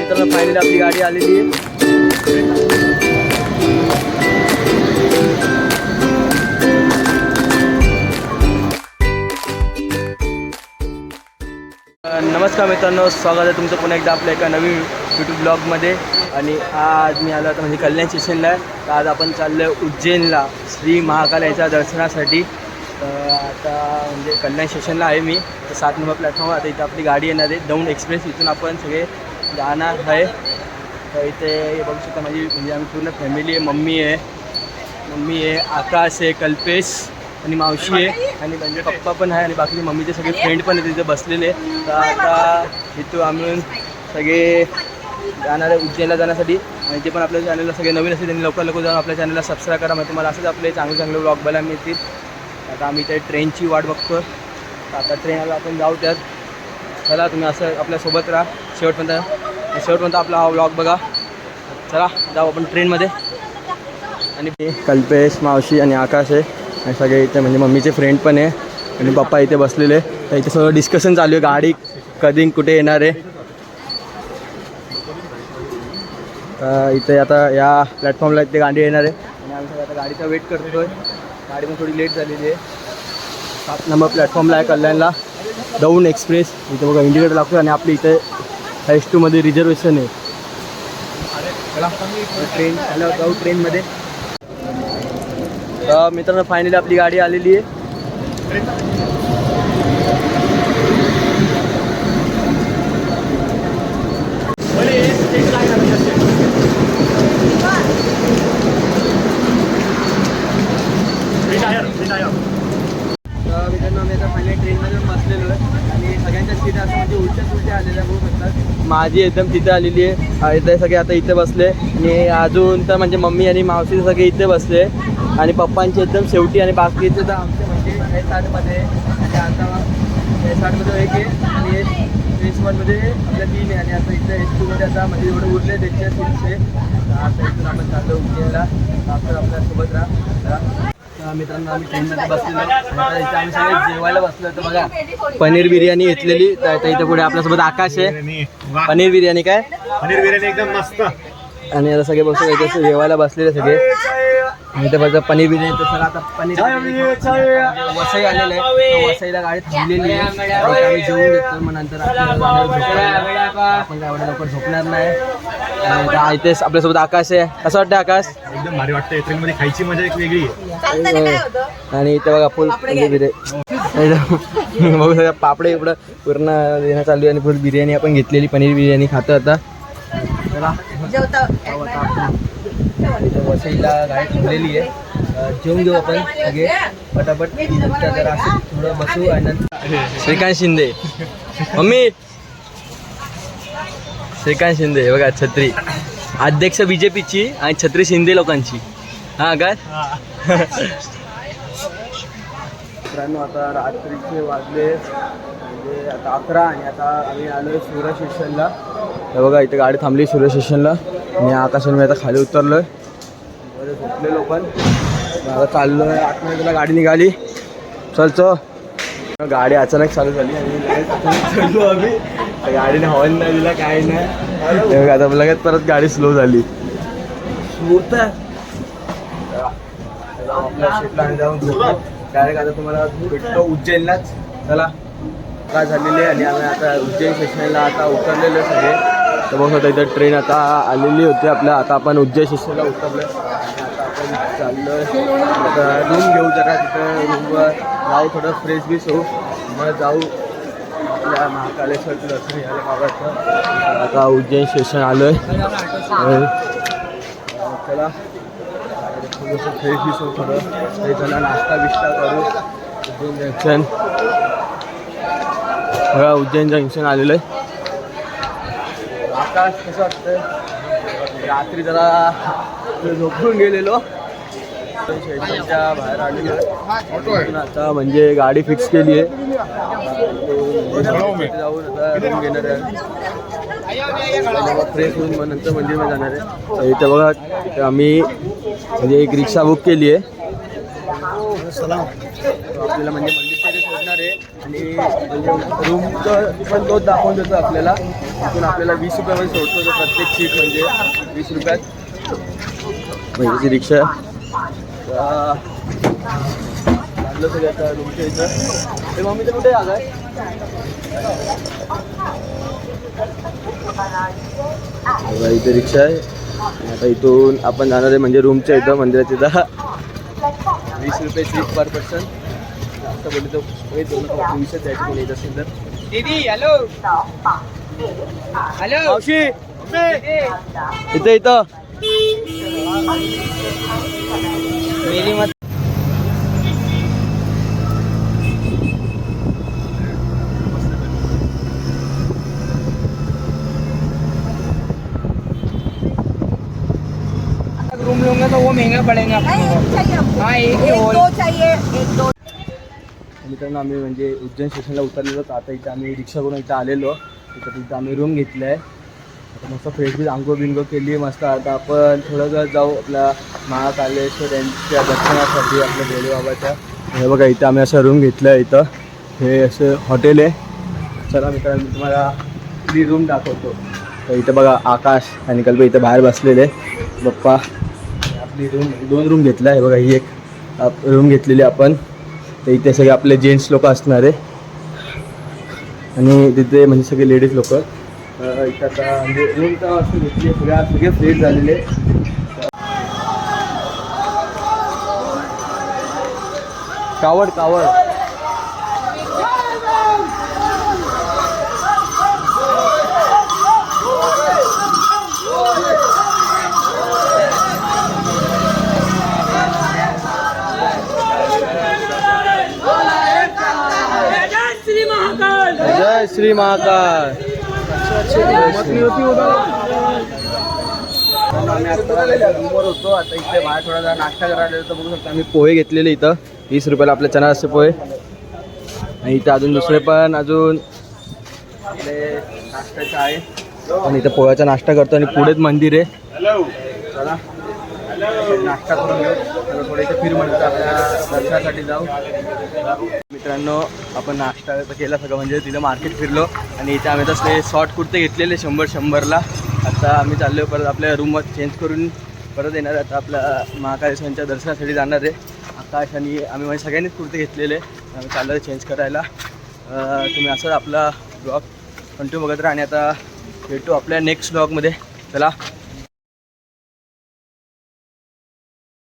मित्रांनो फायनली आपली गाडी आलेली आहे. नमस्कार मित्रांनो, स्वागत आहे तुमचं पुन्हा एकदा आपल्या एका नवीन यूट्यूब ब्लॉगमध्ये. आणि आज मी आलो आता म्हणजे कल्याण स्टेशनला आहे. तर आज आपण चाललो आहे उज्जैनला श्री महाकालाच्या दर्शनासाठी. आता म्हणजे कल्याण स्टेशनला आहे मी. तर 7 नंबर प्लॅटफॉर्म. आता इथं आपली गाडी येणार आहे दौंड एक्सप्रेस. इथून आपण सगळे जाणार आहे. तर इथे बघू शकता म्हणजे आम्ही पूर्ण फॅमिली आहे. मम्मी आहे, आकाश आहे, कल्पेश आणि मावशी आहे आणि म्हणजे पप्पा पण आहे आणि बाकी मम्मीचे सगळे फ्रेंड पण आहेत तिथे बसलेले. तर आता इथून आम्ही सगळे जाणार आहे उज्जैनला जाण्यासाठी. आणि ते पण आपल्या चॅनलला सगळे नवीन असतील त्यांनी लवकर जाऊन आपल्या चॅनलला सबस्क्राईब करा. म्हणजे तुम्हाला असंच आपले चांगले व्लॉग बघायला मिळतील. आता आम्ही त्या ट्रेनची वाट बघतो. तर आता ट्रेनला आपण जाऊ. त्यात चला तुम्ही असं आपल्यासोबत राहा शेवटपर्यंत आपला हा व्लॉग बघा. चला जाऊ आपण ट्रेनमध्ये. आणि कल्पेश, मावशी आणि आकाश आहे आणि सगळे इथे म्हणजे मम्मीचे फ्रेंड पण आहे आणि पप्पा इथे बसलेले. तर इथे सगळं डिस्कशन चालू आहे गाडी कधी कुठे येणार आहे. इथे आता या प्लॅटफॉर्मला इथे गाडी येणार आहे आणि आम्ही सगळं आता गाडीचा वेट करतो आहे. गाडी पण थोडी लेट झालेली आहे. 7 नंबर प्लॅटफॉर्मला आहे कल्याणला दौंड एक्सप्रेस. इथे बघा इंडिकेटर लागतो आणि आपली इथे S2 मध्ये रिझर्वेशन आहे. चला ट्रेन आल्यावर जाऊ ट्रेनमध्ये. तर मित्रांनो फायनली आपली गाडी आलेली आहे. मित्रांनो आम्ही आता फायनली ट्रेनमध्ये बसलेलो आहे आणि सगळ्यांच्या सीट असं म्हणजे उलट्या आलेल्या बघू शकतात. माझी एकदम तिथे आलेली आहे. इथे सगळे आता इथे बसले आणि अजून तर म्हणजे मम्मी आणि मावशी सगळे इथे बसले आणि पप्पांचे एकदम शेवटी आणि बाकीचे तर आमचे म्हणजे S8मध्ये आणि आता S8मध्ये एक आहे आणि S1मध्ये आपल्या 3 आहे आणि आता इथे S2मध्ये आता म्हणजे एवढे उरले त्यांच्या सीटचे. आता इथून आपण चाललो उज्जैनला. आपण आपल्यासोबत राहा. मित्रांनो आम्ही ट्रेनमध्ये बसलेलो आणि इथे आम्ही सगळे जेवायला बसलो. तर बघा पनीर बिर्याणी घेतलेली. तर इथे पुढे आपल्यासोबत आकाश आहे. पनीर बिर्याणी काय पनीर बिर्याणी एकदम मस्त. आणि आता सगळे बसून इथे जेवायला बसलेले सगळे. इथे बघा पनीर बिर्याणी. तर सगळं आता पनीर वसई आलेलं आहे. वसईला गाडी थांबलेली आहे. आम्ही जेवून घेतो मग नंतर आपण काय एवढ्या लवकर झोपणार नाही. आणि इथे आपल्यासोबत आकाश आहे. कसं वाटतं आकाश? एकदम भारी वाटतं. ट्रेनमध्ये खायची मजा एक वेगळी आहे. आणि इथे बघा फुल बिर्याणी बघू सगळं पापडे इकडं पूर्ण देणं चालू आहे आणि फुल बिर्याणी आपण घेतलेली पनीर बिर्याणी खातो आता. चला इथं वसईला गाडी थांबलेली आहे. जेवून घेऊ आपण सगळे पटापट. जरा असं थोडं बसू आणि नंतर श्रीकांत शिंदे मम्मी श्रीकांत शिंदे बघा छत्री अध्यक्ष BJPची आणि छत्री शिंदे लोकांची. हां काय मित्रांनो आता रात्रीचे वाजले म्हणजे आता 11 आणि आता आम्ही आलो आहे सुरत स्टेशनला. तर बघा इथे गाडी थांबली सुरत स्टेशनला आणि आकाशाने मी आता खाली उतरलो आहे. बरं झोपलेलो पण आता चाललो आहे. 8 मिनिटाला गाडी निघाली. चल गाडी अचानक चालू झाली आणि अचानक चाललो आम्ही. गाडीने हॉर्न नाही दिला काही नाही. आता लगेच परत गाडी स्लो झाली. आपल्या शिपला जाऊन डायरेक्ट आता तुम्हाला भेटतो उज्जैनलाच. चला काय झालेली आहे आणि आम्ही आता उज्जैन स्टेशनला आता उतरलेलो सगळे. तर बघू शकता इथं ट्रेन आता आलेली होती आपल्या. आता आपण उज्जैन स्टेशनला उतरलो आणि आता आपण चाललो आहे. आता रूम घेऊ जरा तिथं रूमवर जाऊ थोडं फ्रेश बीस होऊ मग जाऊ आपल्या महाकालेश्वरचं दर्शन घ्यायला मागायचं. आता उज्जैन स्टेशन आलो आहे. चला थोडंसं फ्रेश बीस होऊ थोडं फ्रेश झाला नाश्ता बिष्टा करू. उज्जैन जंक्शन बघा उज्जैन जंक्शन आलेलं आहे. आकाश कसं वाटतं? रात्री जरा झोपून गेलेलो स्टेशनच्या बाहेर आलेलो आहे. आता म्हणजे गाडी फिक्स केली आहे. जाऊन आता रूम घेणार आहे. फ्रेश होऊन मग नंतर मंदिरमध्ये जाणार आहे. इथे बघा इथं आम्ही म्हणजे एक रिक्षा बुक केली आहे. आपल्याला म्हणजे मंदिरमध्ये सोडणार आहे आणि म्हणजे रूमचं पण तोच दाखवून देतो आपल्याला. तिथून आपल्याला 20 रुपयामध्ये सोडतो तो प्रत्येक सीट म्हणजे 20 रुपयात. महिन्याची रिक्षा चाललं सगळं आता रूमच्या इथं. ते मम्मीचं कुठे आलं आहे? इथे रिक्षा आहे. आता इथून आपण जाणार आहे म्हणजे रूमच्या इथं मंदिराच्या इथं 20 रुपये सीट पर पर्सन. आता बोलतो विषय द्यायची कोणी येत असेल तर. दीदी हॅलो हॅलो मावशी इथं इथं मेरी मत रूम लूंगा तो वो महंगा पड़ेगा आपको. हाँ एक ही हॉल. मित्रांनो आम्ही म्हणजे उज्जैन स्टेशनला उतरलेलो. तर आता इथं आम्ही रिक्षा करून इथं आलेलो. तिथं आम्ही रूम घेतलं आहे. आता मस्त फ्रेश बीज आंघोळ बिंगो केली मस्त. आता आपण थोडं जाऊ आपल्या महाकालेश्वर यांच्या दर्शनासाठी आपल्या भोलेबाबाच्या. हे बघा इथं आम्ही असं रूम घेतलं आहे. इथं हे असं हॉटेल आहे. चला मित्रांनो मी तुम्हाला आपली रूम दाखवतो. तर इथं बघा आकाश आणि कल्पे इथं बाहेर बसलेले पप्पा. आपली रूम 2 रूम घेतला आहे बघा. ही एक रूम घेतलेली आपण. तर इथे सगळे आपले जेंट्स लोक असणार आहे आणि तिथे म्हणजे सगळे लेडीज लोक. इथं आता म्हणजे रूम तर असं घेतली सगळे फ्रेश झालेले. कावड कावड जय श्री महाकाल. आम्ही आता रूमवर होतो. आता इथे बाहेर थोडा नाश्ता करायला तर बघू शकतो आम्ही पोहे घेतलेले इथं 20 रुपयाला आपले चना असे पोहे. आणि इथं अजून दुसरे पण अजून आपले नाश्त्याचे आहे. आणि इथं पोह्याचा नाश्ता करतो आणि पुढेच मंदिर आहे. चला नाश्ता करून घेऊ. थोडं इथे फिर म्हणतो आपल्या दर्शनासाठी जाऊ. मित्रांनो आपण नाश्ता केला सगळं म्हणजे तिथं मार्केट फिरलो. आणि इथे आम्ही तसले शॉर्ट कुर्ते घेतलेले 100-100ला. आता आम्ही चाललो परत आपल्या रूमवर चेंज करून परत येणार. आता आपल्या महाकालेश्वरांच्या दर्शनासाठी जाणार आहे. आकाश आणि आम्ही म्हणजे सगळ्यांनीच कुर्ते घेतलेले. आम्ही चाललो आहे चेंज करायला. तुम्ही असं आपला ब्लॉग कंटिन्यू बघत राहा. आणि आता भेटू आपल्या नेक्स्ट ब्लॉगमध्ये. चला.